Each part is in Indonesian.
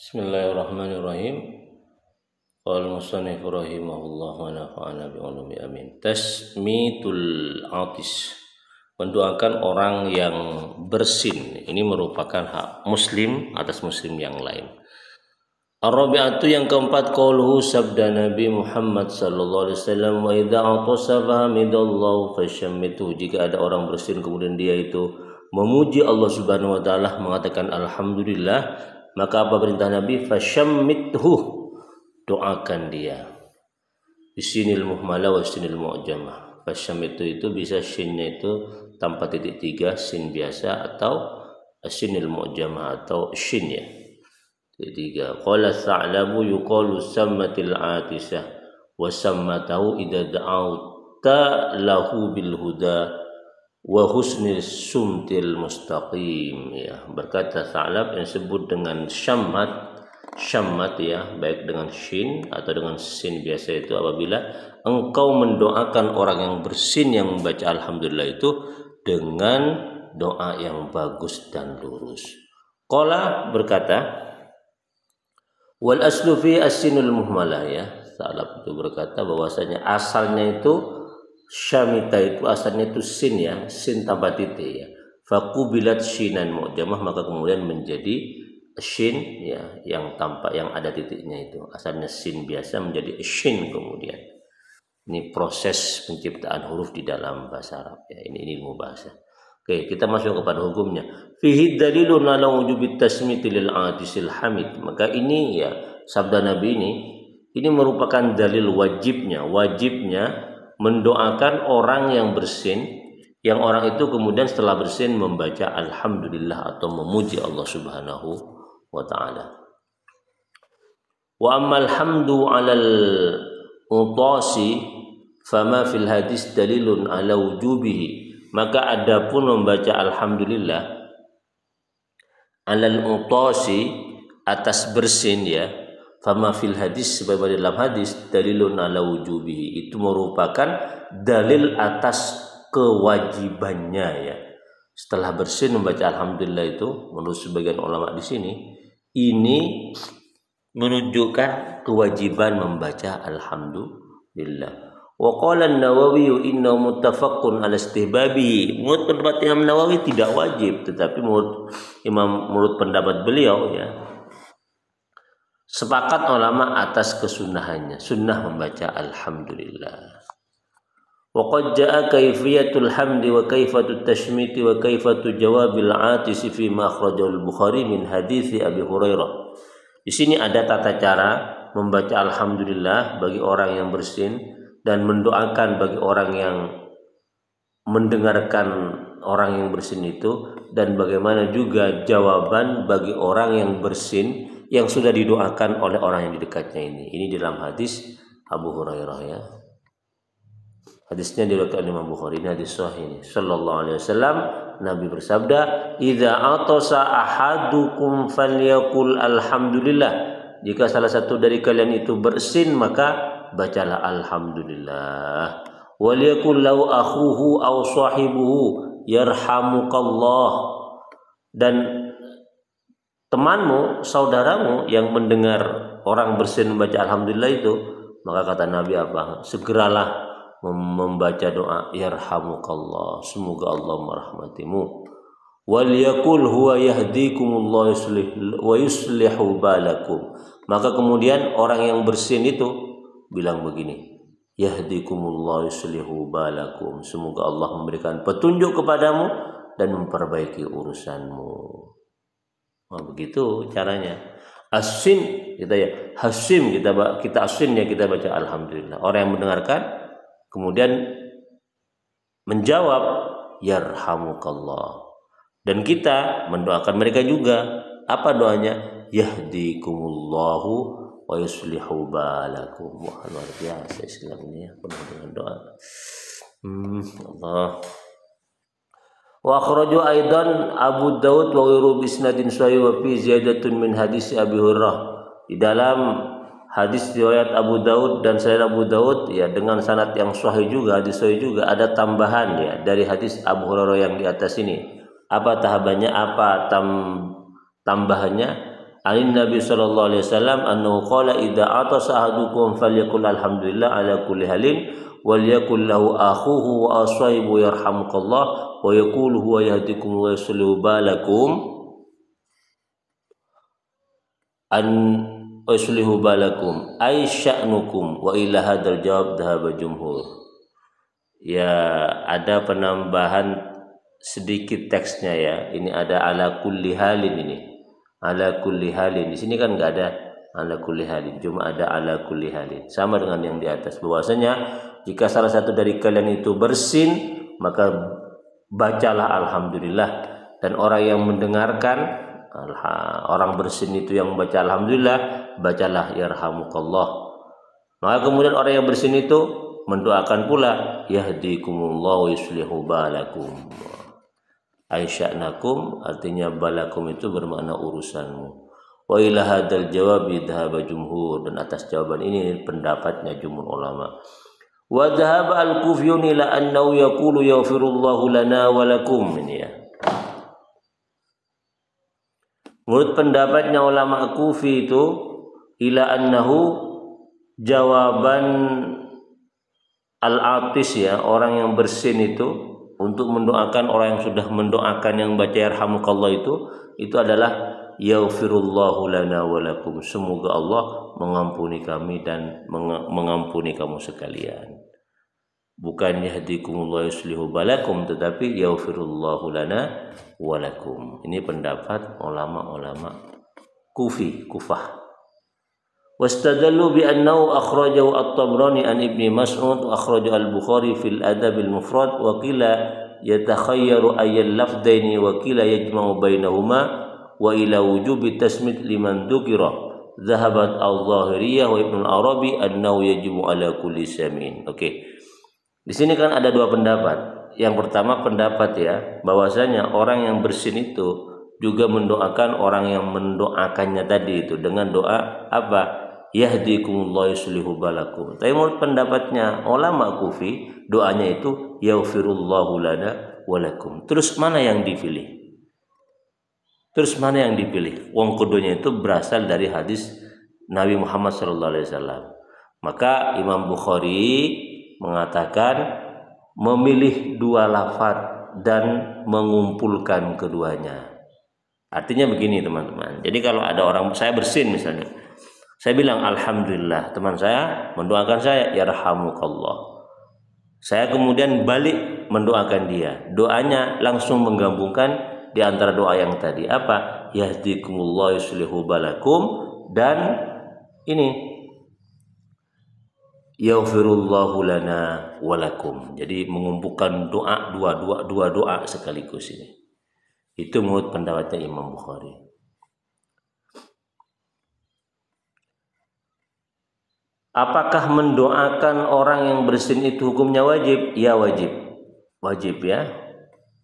Bismillahirrahmanirrahim. Qala al-musannif rahimahullah wa nafa'ana bi ulumi amin. Tasmitul atis, mendoakan orang yang bersin. Ini merupakan hak muslim atas muslim yang lain. Ar-rabi'atu, yang keempat, qauluhu, sabda Nabi Muhammad sallallahu alaihi wasallam, wa idza atasa fahamidallahu fashammitu. Jika ada orang bersin kemudian dia itu memuji Allah Subhanahu wa taala, mengatakan alhamdulillah, maka apa perintah Nabi? Fashammithu, doakan dia. Bisinil muhmala wa sinil mu'jamah. Fashammithu itu bisa shinnya itu tanpa titik tiga, sin biasa, atau sinil mu'jamah atau shin ya. Titik tiga. Qala Sa'labu yuqalu sammatil atisah wa sammatahu idza da'auta lahu bil huda wa husnil sumtil mustaqim ya. Berkata Sa'lab yang disebut dengan syammat ya, baik dengan shin atau dengan sin biasa, itu apabila engkau mendoakan orang yang bersin yang membaca alhamdulillah itu dengan doa yang bagus dan lurus. Qala berkata, wal aslu fi as-sinul muhmalah ya. Sa'lab itu berkata bahwasanya asalnya itu syamita itu asalnya itu sin ya, sin tanpa titik ya. Faqubilat shinan mu'jamah, maka kemudian menjadi shin ya, yang tanpa, yang ada titiknya itu. Asalnya sin biasa menjadi shin kemudian. Ini proses penciptaan huruf di dalam bahasa Arab ya. Ini ilmu bahasa. Oke, kita masuk kepada hukumnya. Fihi dalilun ala wujubi tasmiti lil atisil hamid. Maka ini ya, sabda Nabi ini merupakan dalil wajibnya mendoakan orang yang bersin, yang orang itu kemudian setelah bersin membaca alhamdulillah atau memuji Allah Subhanahu wa taala. Wa ammal hamdu 'alal utasi fama fil hadis dalilun ala wujubihi. Maka adapun membaca alhamdulillah 'alal utasi, atas bersin ya, fama fil hadis, sebagaimana dalam hadis, dalilun ala wujubihi, itu merupakan dalil atas kewajibannya ya. Setelah bersin membaca alhamdulillah itu menurut sebagian ulama di sini ini menunjukkan kewajiban membaca alhamdulillah. Wa qala an-Nawawi inna muttafaqqun ala istihbabi. Menurut pendapat Imam Nawawi tidak wajib, tetapi menurut pendapat beliau ya, sepakat ulama atas kesunahannya, sunnah membaca alhamdulillah. Wa qad jaa kaifiyatul hamdi wa kaifatu tashmiti wa kaifatu jawabil atisi fi ma akhrajahu al-Bukhari min hadits Abi Hurairah. Di sini ada tata cara membaca alhamdulillah bagi orang yang bersin dan mendoakan bagi orang yang mendengarkan orang yang bersin itu, dan bagaimana juga jawaban bagi orang yang bersin yang sudah didoakan oleh orang yang di dekatnya ini. Ini dalam hadis Abu Hurairah ya. Hadisnya diriwayatkan oleh Imam Bukhari, ini hadis sahih ini. Sallallahu alaihi wasallam, Nabi bersabda, "Idza atasa ahadukum falyaqul alhamdulillah." Jika salah satu dari kalian itu bersin, maka bacalah alhamdulillah. Waliyakul lahu akhuhu aw sahibuhu yarhamukallah. Dan temanmu, saudaramu yang mendengar orang bersin membaca alhamdulillah itu, maka kata Nabi apa? Segeralah membaca doa yarhamukallah, semoga Allah merahmatimu. Waliyakul huwa yahdikumullah wa yuslihu balakum. Maka kemudian orang yang bersin itu bilang begini, yahdikumullah yuslihu balakum, semoga Allah memberikan petunjuk kepadamu dan memperbaiki urusanmu. Nah, begitu caranya. Asin kita ya, hasim kita asin ya, kita baca alhamdulillah. Orang yang mendengarkan kemudian menjawab yarhamukallah, dan kita mendoakan mereka juga. Apa doanya? Yahdikumullahu wa yuslihu balakum. Wah, luar biasa Islam ini ya, penuh dengan doa. Allah. Wa akhraju aidan Abu Daud wa ghairu bisnadin sahih wa fi ziyadatun min hadis Abi Hurairah. Di dalam hadis riwayat Abu Daud dan selain Abu Daud ya, dengan sanad yang sahih juga, hadis sahih juga, ada tambahan ya dari hadis Abu Hurairah yang di atas ini. Apa tahabannya? Apa tambahannya? An Nabi sallallahu alaihi wasallam annahu qala idza atasa ahadukum falyakul alhamdulillah ala kulli halin wal yakul lahu akhuhu wa asaibu yarhamukallah wa yaqulu huwa yahdikum wa yuslihu balakum an yuslihu balakum ay sya'nukum wa ila hadzal jawab dhahaba jumhur. Ya, ada penambahan sedikit teksnya ya. Ini ada ala kulli halin ini. Ala kulli halin. Di sini kan enggak ada ala kulli halin, cuma ada ala kulli halin. Sama dengan yang di atas. Bahwasanya jika salah satu dari kalian itu bersin, maka bacalah alhamdulillah. Dan orang yang mendengarkan, orang bersin itu yang membaca alhamdulillah, bacalah yarhamukallah. Maka kemudian orang yang bersin itu mendoakan pula yahdikumullah wa yuslihu balakum. Aisya'nakum artinya balakum itu bermakna urusanmu. Wa ila hadzal jawab dhahaba jumhur, dan atas jawaban ini pendapatnya jumhur ulama. Wa dhahaba al-Kufiyun ila annahu yaqulu yaghfirullahu lana wa lakum. Ini ya. Menurut pendapatnya ulama Kufi itu ila annahu jawaban al-atis ya, orang yang bersin itu untuk mendoakan orang yang sudah mendoakan yang baca yarhamukallah itu adalah yaghfirullahu lana wa lakum. Semoga Allah mengampuni kami dan mengampuni kamu sekalian. Bukan yahdikumullah yuslihu balakum, tetapi yaghfirullahu lana wa lakum. Ini pendapat ulama-ulama Kufah. Wastadallu bi annahu akhrajahu at-Tabrani an Ibnu Mas'ud wa akhrajahu al-Bukhari fil Adab al-Mufrad wa qila yatakhayyaru ayyal lafdaini wa qila yajma'u bainahuma wa ila wujubi tasmit liman dzukira dhahabat al-Zahiriyah wa Ibnu al-Arabi annahu yajibu ala kulli samin. Oke. Di sini kan ada dua pendapat. Yang pertama pendapat ya, bahwasanya orang yang bersin itu juga mendoakan orang yang mendoakannya tadi itu dengan doa apa? Yahdikumullah yuslihu balakum. Tapi menurut pendapatnya ulama Kufi, doanya itu yaghfirullahu lana wa lakum. Terus mana yang dipilih? Wong keduanya itu berasal dari hadis Nabi Muhammad sallallahu alaihi wasallam. Maka Imam Bukhari mengatakan memilih dua lafaz dan mengumpulkan keduanya. Artinya begini teman-teman. Jadi kalau ada orang, saya bersin misalnya, saya bilang alhamdulillah, teman saya mendoakan saya yarhamukallah. Saya kemudian balik mendoakan dia. Doanya langsung menggabungkan di antara doa yang tadi apa? Yahdikumullah yuslihu balakum dan ini yaghfirullahu lana wa lakum. Jadi mengumpulkan doa dua doa sekaligus ini. Itu menurut pendapatnya Imam Bukhari. Apakah mendoakan orang yang bersin itu hukumnya wajib? Ya wajib. Wajib ya.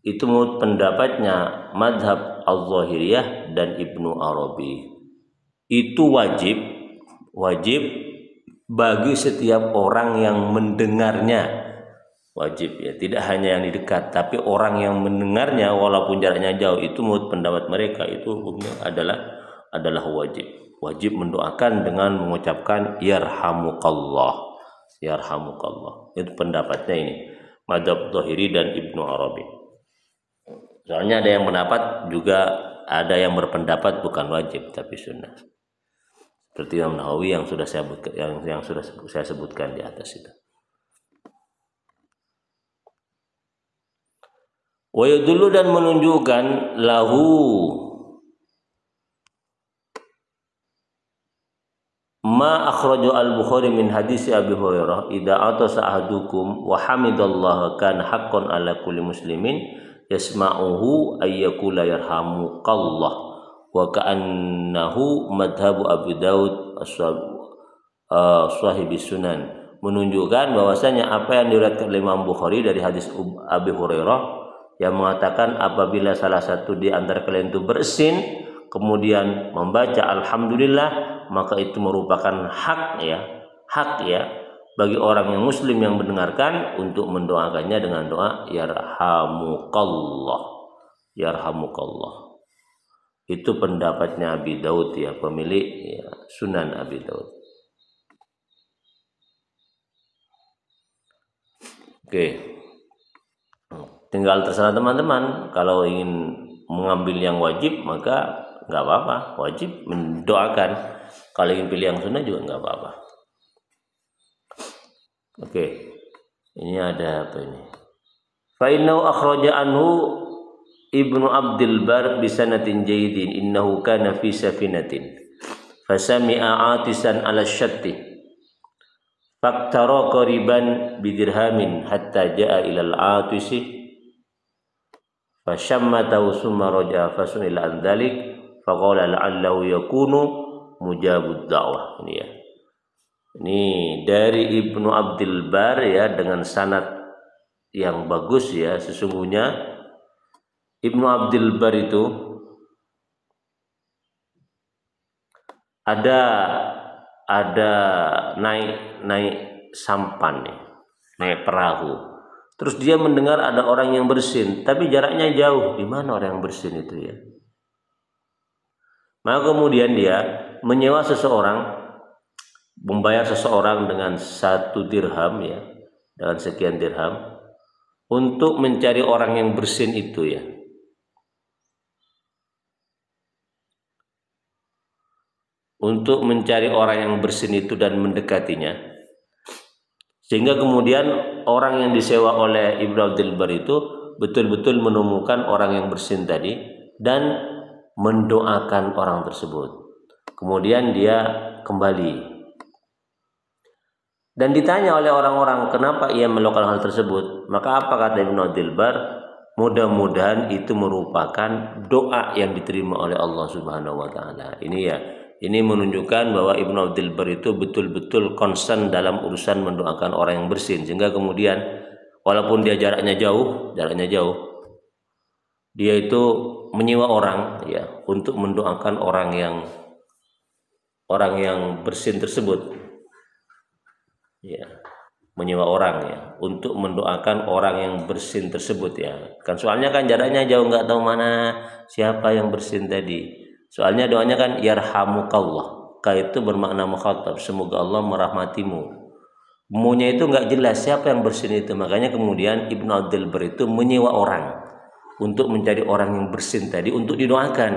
Itu menurut pendapatnya madhab al-Zahiriyah dan Ibnu Arabi. Itu wajib bagi setiap orang yang mendengarnya. Wajib ya, tidak hanya yang di dekat, tapi orang yang mendengarnya walaupun jaraknya jauh, itu menurut pendapat mereka itu hukumnya adalah wajib. Wajib mendoakan dengan mengucapkan yarhamukallah. Yarhamukallah. Itu pendapatnya ini, madhab Zahiri dan Ibnu Arabi. Soalnya ada yang pendapat juga, ada yang berpendapat bukan wajib tapi sunnah. Seperti Imam Nawawi yang sudah saya sebutkan di atas itu. Wa yadullu dan menunjukkan lahu ma akhraja al-Bukhari min hadis Abi Hurairah idza atasa ahadukum wa hamidallaha kana haqqan ala kulli muslimin yasma'uhu ay yaqula yarhamukallah wa ka'annahu madhabu Abu Daud sahibi sunan. Menunjukkan bahwasanya apa yang diriwayatkan oleh Imam Bukhari dari hadis Abi Hurairah yang mengatakan apabila salah satu di antara kalian itu bersin kemudian membaca alhamdulillah, maka itu merupakan hak ya bagi orang yang muslim yang mendengarkan untuk mendoakannya dengan doa yarhamukallah. Itu pendapatnya Abi Daud ya, pemilik ya, Sunan Abi Daud. Oke. Tinggal terserah teman-teman, kalau ingin mengambil yang wajib maka nggak apa-apa, wajib mendoakan. Kalau ingin pilih yang sunnah juga nggak apa-apa. Oke. Ini ada apa ini? Fa innahu akhraja anhu Ibnu Abdul Bar bi sanatin jayyidin innahu kana fi safinatin fasami'a atisan ala syatti faktara qariban bidirhamin hatta jaa ilal atisi fashammatahu summa raja'a fasunila an dzalik faqala la'allahu yakunu mujabud da'wah. Ini ya. Ini dari Ibnu Abdul Bar ya, dengan sanad yang bagus ya. Sesungguhnya Ibnu Abdul Bar itu ada naik sampan nih, naik perahu. Terus dia mendengar ada orang yang bersin, tapi jaraknya jauh. Di mana orang yang bersin itu ya? Maka kemudian dia menyewa seseorang, membayar seseorang dengan 1 dirham ya, dengan sekian dirham, untuk mencari orang yang bersin itu ya. Untuk mencari orang yang bersin itu dan mendekatinya, sehingga kemudian orang yang disewa oleh Ibnu Abdul Bar itu betul-betul menemukan orang yang bersin tadi dan mendoakan orang tersebut. Kemudian dia kembali dan ditanya oleh orang-orang kenapa ia melakukan hal tersebut. Maka apa kata Ibnu Abdul Bar? Mudah-mudahan itu merupakan doa yang diterima oleh Allah Subhanahu wa taala. Ini ya. Ini menunjukkan bahwa Ibnu Abdul Bar itu betul-betul concern dalam urusan mendoakan orang yang bersin, sehingga kemudian walaupun dia jaraknya jauh, dia itu menyewa orang ya untuk mendoakan orang yang bersin tersebut. Ya, menyewa orang ya untuk mendoakan orang yang bersin tersebut ya. Kan soalnya kan jaraknya jauh, nggak tahu mana siapa yang bersin tadi. Soalnya doanya kan yarhamukallah. Ka itu bermakna mukhatab, semoga Allah merahmatimu. Munya itu nggak jelas siapa yang bersin itu. Makanya kemudian Ibnu Abdul Bar itu menyewa orang untuk mencari orang yang bersin tadi untuk didoakan.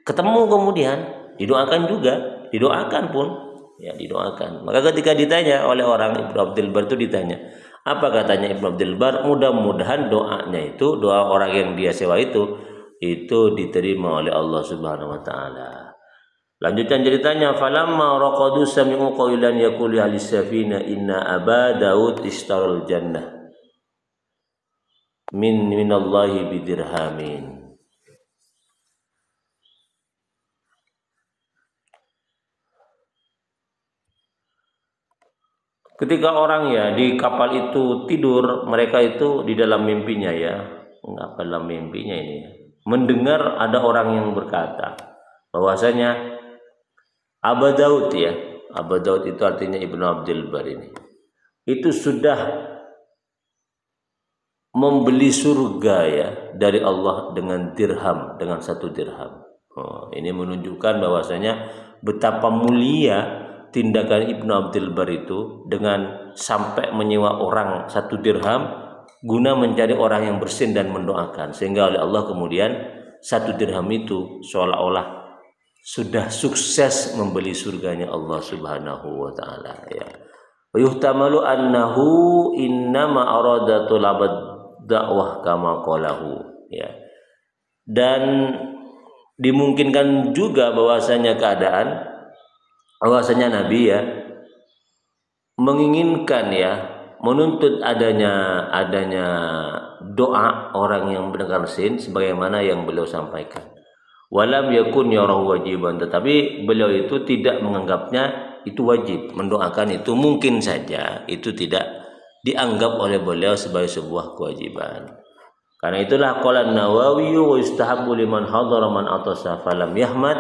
Ketemu kemudian didoakan juga, didoakan pun ya, didoakan. Maka ketika ditanya oleh orang, Ibnu Abdul Bar itu ditanya, apa katanya Ibnu Abdul Bar? Mudah-mudahan doanya itu, doa orang yang dia sewa itu diterima oleh Allah Subhanahu wa taala. Lanjutan ceritanya, falamma raqadu sami'u qailan yaqulu ahli safina inna aba daud istaral jannah minallahi bidirhamin. Ketika orang ya di kapal itu tidur, mereka itu di dalam mimpinya ya, apa dalam mimpinya ini ya, mendengar ada orang yang berkata bahwasanya Aba Daud ya, Aba Daud itu artinya Ibnu Abdul Bar ini, itu sudah membeli surga ya dari Allah dengan dirham, dengan 1 dirham. Ini menunjukkan bahwasanya betapa mulia tindakan Ibnu Abdul Bar itu dengan sampai menyewa orang 1 dirham guna mencari orang yang bersin dan mendoakan, sehingga oleh Allah kemudian 1 dirham itu seolah-olah sudah sukses membeli surganya Allah Subhanahu wa taala ya. Wa yuhtamalu annahu innama arada tulabad dakwah kama qalahu ya. Dan dimungkinkan juga bahwasanya Nabi ya menginginkan ya, menuntut adanya doa orang yang mendengar sin sebagaimana yang beliau sampaikan. Walam yakun yarahu wajiban, tetapi beliau itu tidak menganggapnya itu wajib. Mendoakan itu mungkin saja itu tidak dianggap oleh beliau sebagai sebuah kewajiban. Karena itulah qala Nawawi wa yustahabbu liman hadara man atasa falam yahmad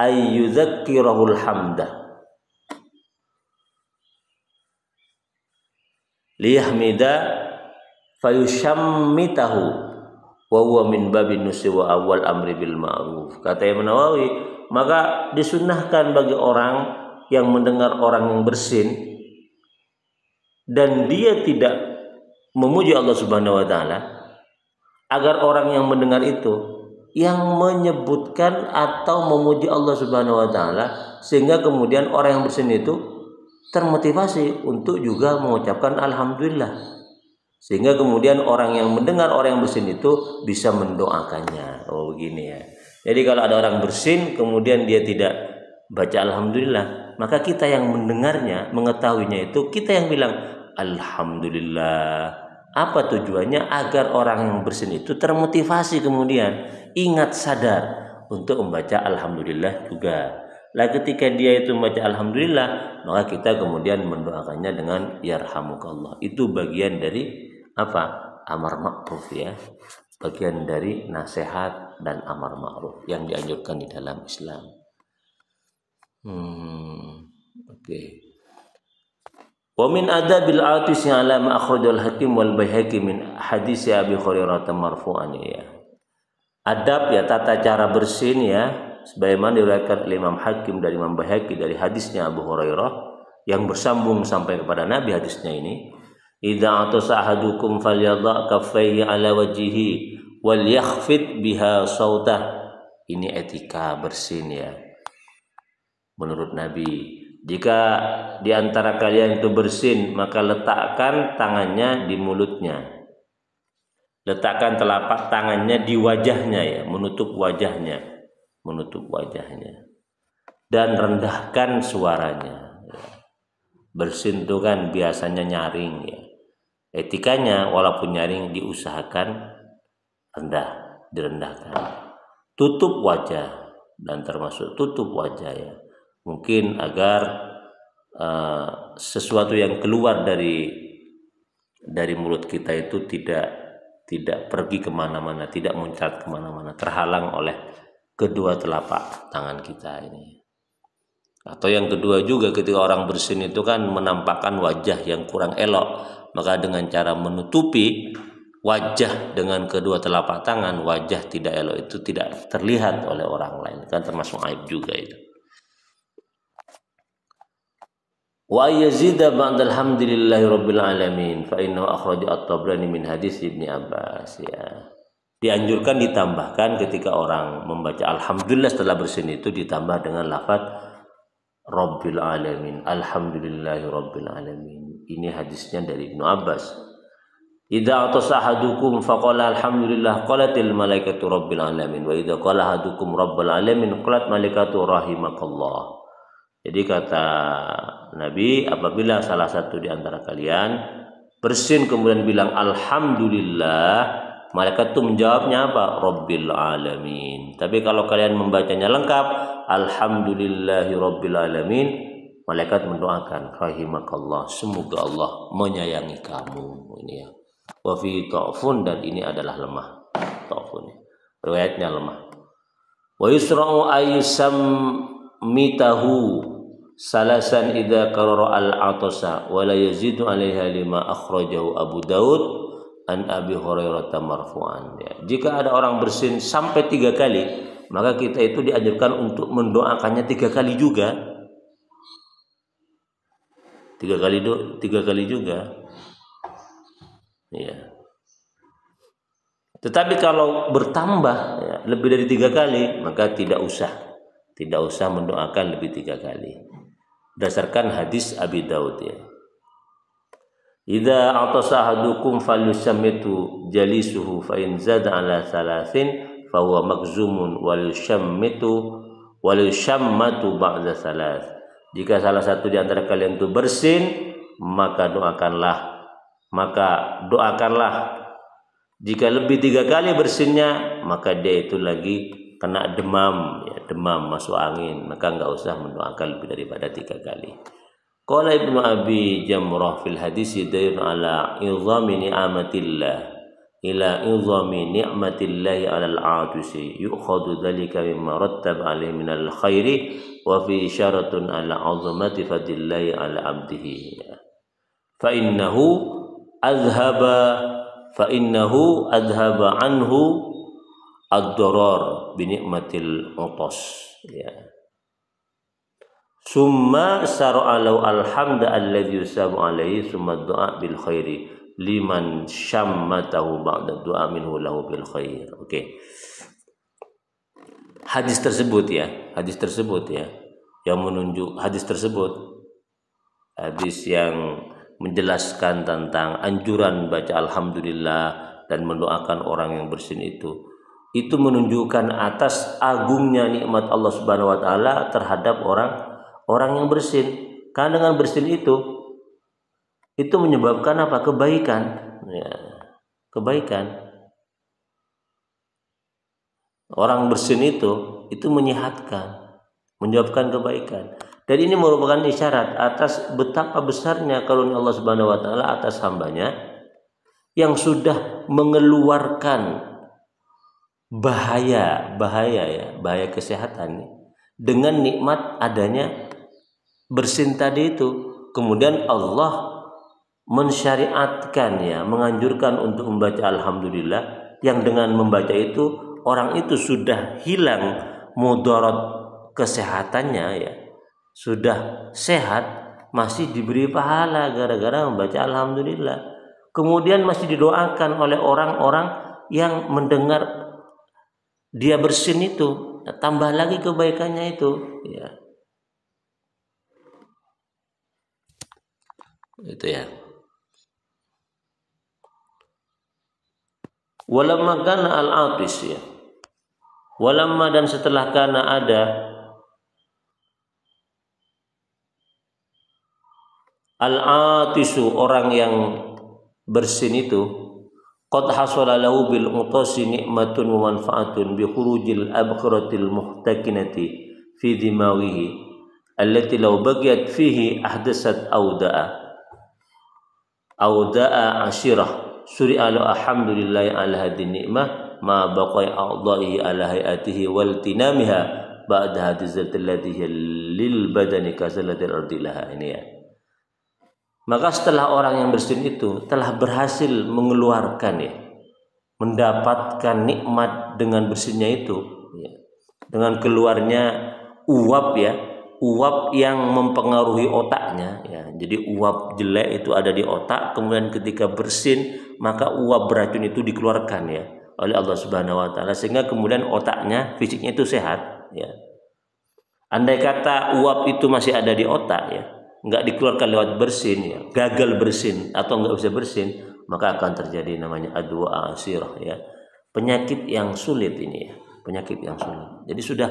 ay yudzakkirahul hamdah liyahmida fayushammitahu wa huwa min babin nusi wa awal amri bil ma'ruf. Kata Imam Nawawi, maka disunnahkan bagi orang yang mendengar orang yang bersin dan dia tidak memuji Allah Subhanahu wa taala, agar orang yang mendengar itu yang menyebutkan atau memuji Allah Subhanahu wa taala, sehingga kemudian orang yang bersin itu termotivasi untuk juga mengucapkan alhamdulillah. Sehingga kemudian orang yang mendengar orang yang bersin itu bisa mendoakannya. Oh begini ya. Jadi kalau ada orang bersin kemudian dia tidak baca alhamdulillah, maka kita yang mendengarnya, mengetahuinya itu kita yang bilang alhamdulillah. Apa tujuannya? Agar orang yang bersin itu termotivasi kemudian ingat, sadar untuk membaca alhamdulillah juga. Lah ketika dia itu membaca alhamdulillah, maka kita kemudian mendoakannya dengan yarhamukallah. Itu bagian dari apa? Amar ma'ruf ya. Bagian dari nasihat dan amar ma'ruf yang dianjurkan di dalam Islam. Oke. Wa min adabil atis ala ma akhrajal Hakim wal Baihaqi min hadis Abi Hurairah marfu'an ya. Adab ya, tata cara bersin ya, sebagaimana diriwayatkan oleh Imam Hakim dari Imam Baihaqi dari hadisnya Abu Hurairah yang bersambung sampai kepada Nabi. Hadisnya ini, idza atasa ahadukum falyadha kaffayhi ala wajhihi wal yakhfid biha sautah. Ini etika bersin ya. Menurut Nabi, jika di antara kalian itu bersin, maka letakkan tangannya di mulutnya. Letakkan telapak tangannya di wajahnya ya, menutup wajahnya. Dan rendahkan suaranya. Bersin itu kan biasanya nyaring ya. Etikanya walaupun nyaring diusahakan rendah, direndahkan. Tutup wajah, dan termasuk tutup wajah ya. Mungkin agar sesuatu yang keluar dari mulut kita itu tidak pergi kemana-mana, tidak muncrat kemana-mana, terhalang oleh kedua telapak tangan kita ini. Atau yang kedua juga, ketika orang bersin itu kan menampakkan wajah yang kurang elok, maka dengan cara menutupi wajah dengan kedua telapak tangan, wajah tidak elok itu tidak terlihat oleh orang lain, kan termasuk aib juga itu. Wa yazida ba'da alhamdulillahi rabbil alamin fa innahu akhraja at-Tabrani min hadis Ibnu Abbas ya. Dianjurkan ditambahkan ketika orang membaca alhamdulillah setelah bersin itu ditambah dengan lafaz rabbil alamin, alhamdulillahi rabbil alamin. Ini hadisnya dari Ibnu Abbas. Idza atasa ahadukum faqala alhamdulillah qalatil malaikatu rabbil alamin wa idza qala ahadukum rabbal alamin qalat malaikatu rahimakallah. Jadi kata Nabi, apabila salah satu di antara kalian bersin kemudian bilang alhamdulillah, malaikat itu menjawabnya apa? Rabbil alamin. Tapi kalau kalian membacanya lengkap, alhamdulillahi rabbil alamin, malaikat mendoakan rahimakallah, semoga Allah menyayangi kamu. Ini ya. Wa fi ta'fun, dan ini adalah lemah. Ta'fun. Riwayatnya lemah. Wa yusra'u ayyusam mitahu salasan idza qarara al-atasa wa la yazidu 'alaiha lima akhrajahu Abu Daud an Abi Hurairah marfu'an ya. Jika ada orang bersin sampai 3 kali, maka kita itu dianjurkan untuk mendoakannya 3 kali juga. 3 kali juga. Ya. Tetapi kalau bertambah ya, lebih dari 3 kali, maka tidak usah mendoakan lebih 3 kali. Berdasarkan hadis Abi Daud ya. Idza atasa ahadukum falyusammitu jalisuhu fa in zada ala salasin fa huwa makzumun wal shammatu ba'da salas. Jika salah satu di antara kalian itu bersin, maka doakanlah. Jika lebih 3 kali bersinnya, maka dia itu lagi kena demam, ya, demam masuk angin, maka enggak usah mendoakan lebih daripada 3 kali. Qala Ibnu Abi Jamrah fil hadis yadun ala izami ni'matillah ila izami ni'matillah ala al-'atisi yu'khadhu dhalika mimma rattab alaihi min al-khairi wa fi isyaratun ala 'azamati fadillahi ala 'abdihi fa innahu azhaba fa innahu adhaba anhu ad-darar bi ni'matil utas ya. Summa syara'a law alhamda alladhi yusabu alaihi summa du'a bil khairi liman syammatahu ba'da du'a minhu lahu bil khair. Oke. Hadis tersebut ya yang menunjuk hadis yang menjelaskan tentang anjuran baca alhamdulillah dan mendoakan orang yang bersin itu menunjukkan atas agungnya nikmat Allah Subhanahu wa taala terhadap orang yang bersin. Karena dengan bersin itu menyebabkan apa? Kebaikan ya, kebaikan. Orang bersin itu menyehatkan, menyebabkan kebaikan. Dan ini merupakan isyarat atas betapa besarnya karunia Allah Subhanahu wa taala atas hambanya yang sudah mengeluarkan bahaya kesehatan dengan nikmat adanya bersin tadi itu. Kemudian Allah mensyariatkan ya, menganjurkan untuk membaca alhamdulillah, yang dengan membaca itu orang itu sudah hilang mudarat kesehatannya ya, sudah sehat, masih diberi pahala gara-gara membaca alhamdulillah. Kemudian masih didoakan oleh orang-orang yang mendengar dia bersin itu, tambah lagi kebaikannya itu ya. Itu ya. Walamma kana al-atis ya. Walamma dan setelah kana ada al-atisu orang yang bersin itu qad hasala lahu bil utasi nikmatun wa manfaatun bi khurujil abkharatil muhtakinati fi dimawihi allati law bagiyat fihi ahdasat auda'a ashirah suri'a alhamdulillahi ala hadhihi ni'mah ma baqai a'dha'i ala hayatihi wal tinamiha ba'da hadizatil lati lil badani kasalatil ardi laha. Ini ya. Maka setelah orang yang bersin itu telah berhasil mengeluarkan ya, mendapatkan nikmat dengan bersinnya itu ya, dengan keluarnya uap yang mempengaruhi otaknya ya. Jadi uap jelek itu ada di otak, kemudian ketika bersin maka uap beracun itu dikeluarkan ya oleh Allah Subhanahu wa taala, sehingga kemudian otaknya, fisiknya itu sehat ya. Andai kata uap itu masih ada di otak ya, nggak dikeluarkan lewat bersin ya, gagal bersin atau nggak bisa bersin, maka akan terjadi namanya adwa asirah ya, penyakit yang sulit ini ya, penyakit yang sulit. Jadi sudah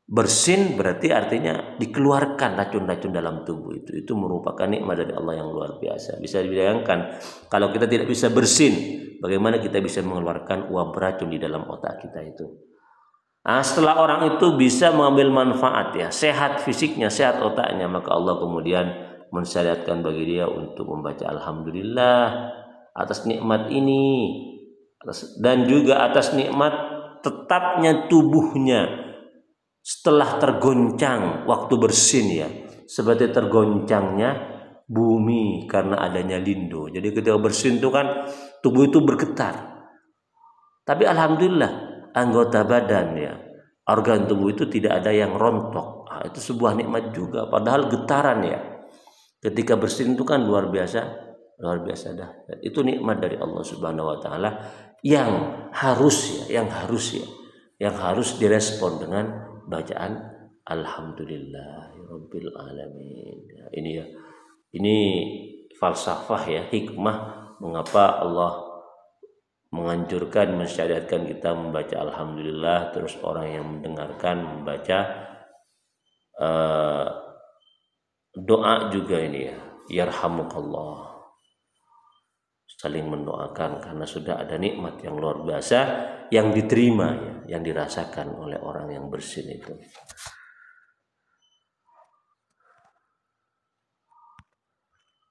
bersin berarti artinya dikeluarkan racun-racun dalam tubuh itu merupakan nikmat dari Allah yang luar biasa. Bisa dibayangkan kalau kita tidak bisa bersin, bagaimana kita bisa mengeluarkan uap beracun di dalam otak kita itu. Nah, setelah orang itu bisa mengambil manfaat ya, sehat fisiknya, sehat otaknya, maka Allah kemudian mensyariatkan bagi dia untuk membaca alhamdulillah atas nikmat ini, dan juga atas nikmat tetapnya tubuhnya setelah tergoncang waktu bersin ya, seperti tergoncangnya bumi karena adanya lindo. Jadi ketika bersin itu kan tubuh itu bergetar, tapi alhamdulillah anggota badan ya, organ tubuh itu tidak ada yang rontok. Nah, itu sebuah nikmat juga, padahal getaran ya ketika bersin itu kan luar biasa dah. Itu nikmat dari Allah Subhanahu wa taala yang harus direspon dengan bacaan alhamdulillahirabbil alamin. Ini ya, ini falsafah ya, hikmah mengapa Allah menganjurkan, mensyariatkan kita membaca alhamdulillah, terus orang yang mendengarkan membaca doa juga ini ya, yarhamukallah, saling mendoakan karena sudah ada nikmat yang luar biasa yang diterima ya, yang dirasakan oleh orang yang bersin itu.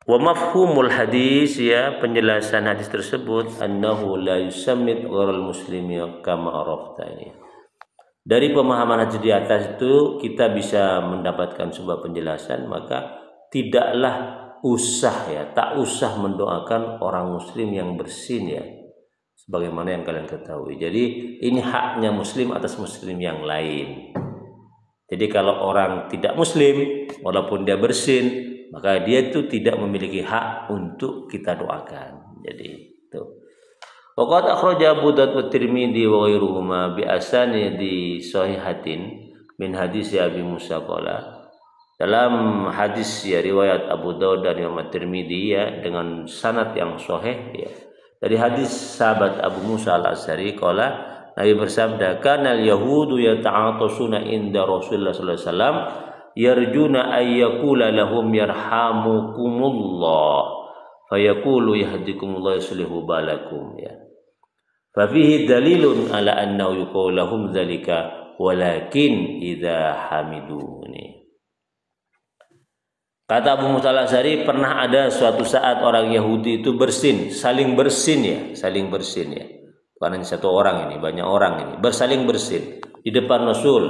Wa mafhumul hadis ya, penjelasan hadis tersebut annahu la yusammit ghairul muslimi kama arafta ini. Dari pemahaman hadis di atas itu kita bisa mendapatkan sebuah penjelasan, maka tidaklah usah ya, tak usah mendoakan orang muslim yang bersin ya, sebagaimana yang kalian ketahui. Jadi ini haknya muslim atas muslim yang lain. Jadi kalau orang tidak muslim walaupun dia bersin, maka dia itu tidak memiliki hak untuk kita doakan. Jadi itu. Waqad akhraja Abu Dawud wa Tirmidzi wa ghairuhuma bi asanidi sahihatin min hadis Abi Musa qala. Dalam hadis ya riwayat Abu Dawud dan Imam Tirmidzi ya dengan sanad yang sahih ya. Dari hadis sahabat Abu Musa Al-Asy'ari qala Nabi bersabda, "Kanal yahudu yata'atasuna inda Rasulullah sallallahu alaihi wasallam yarjuna ay yaqula lahum yarhamukumullah fayaqulu yahdikumullah yuslihu balakum." Ya. Fa fihi dalilun ala annahu yuqulu lahum dzalika walakin idza hamiduni. Kata Abu Musa Al-Asy'ari, pernah ada suatu saat orang Yahudi itu saling bersin ya. Bukan hanya satu orang ini, banyak orang ini bersaling bersin di depan Rasul.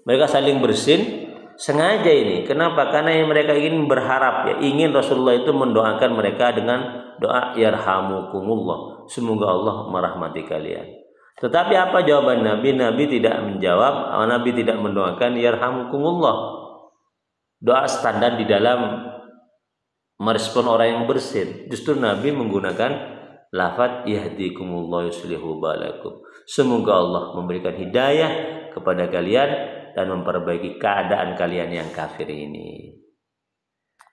Mereka saling bersin sengaja ini. Kenapa? Karena mereka ingin berharap ya, ingin Rasulullah itu mendoakan mereka dengan doa yarhamukumullah, semoga Allah merahmati kalian. Tetapi apa jawaban Nabi? Nabi tidak menjawab, Nabi tidak mendoakan yarhamukumullah. Doa standar di dalam merespon orang yang bersin. Justru Nabi menggunakan lafaz yahdikumullah yuslihu balakum. Semoga Allah memberikan hidayah kepada kalian dan memperbaiki keadaan kalian yang kafir ini.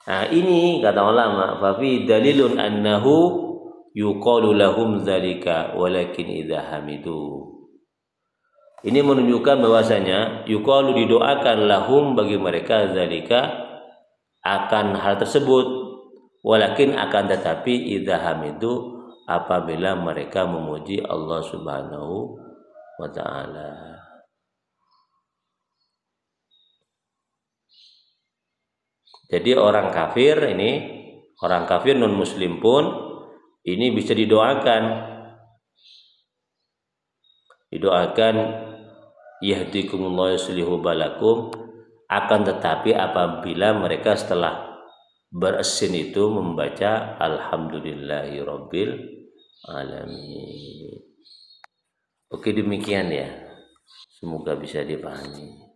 Nah, ini kata ulama, fa fi dalilun annahu yuqalu lahum dzalika walakin idza hamidu. Ini menunjukkan bahwasanya yuqalu didoakan lahum bagi mereka dzalika akan hal tersebut, walakin akan tetapi idza hamidu apabila mereka memuji Allah Subhanahu wa ta'ala. Jadi orang kafir non muslim pun ini bisa didoakan yahdikumullah yuslihu balakum, akan tetapi apabila mereka setelah bersin itu membaca alhamdulillahirabbil alamin. Oke, demikian ya. Semoga bisa dipahami.